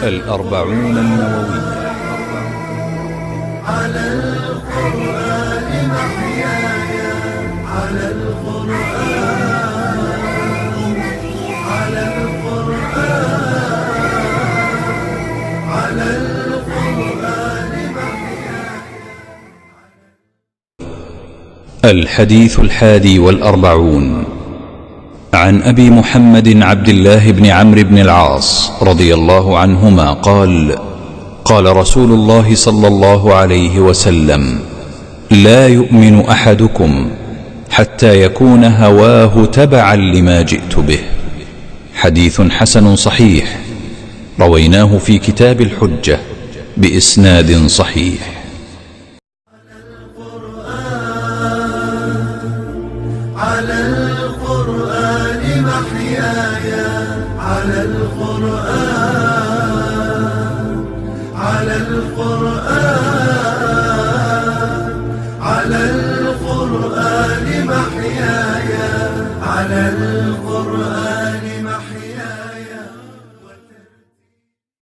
الأربعون النووية. على القرآن محياي، على القرآن، على القرآن، على القرآن محياي. الحديث 41 عن أبي محمد عبد الله بن عمرو بن العاص رضي الله عنهما قال: قال رسول الله صلى الله عليه وسلم: لا يؤمن أحدكم حتى يكون هواه تبعا لما جئت به. حديث حسن صحيح، رويناه في كتاب الحجة بإسناد صحيح. على القرآن محياي، على القرآن، على القرآن، على القرآن محياي، على القرآن.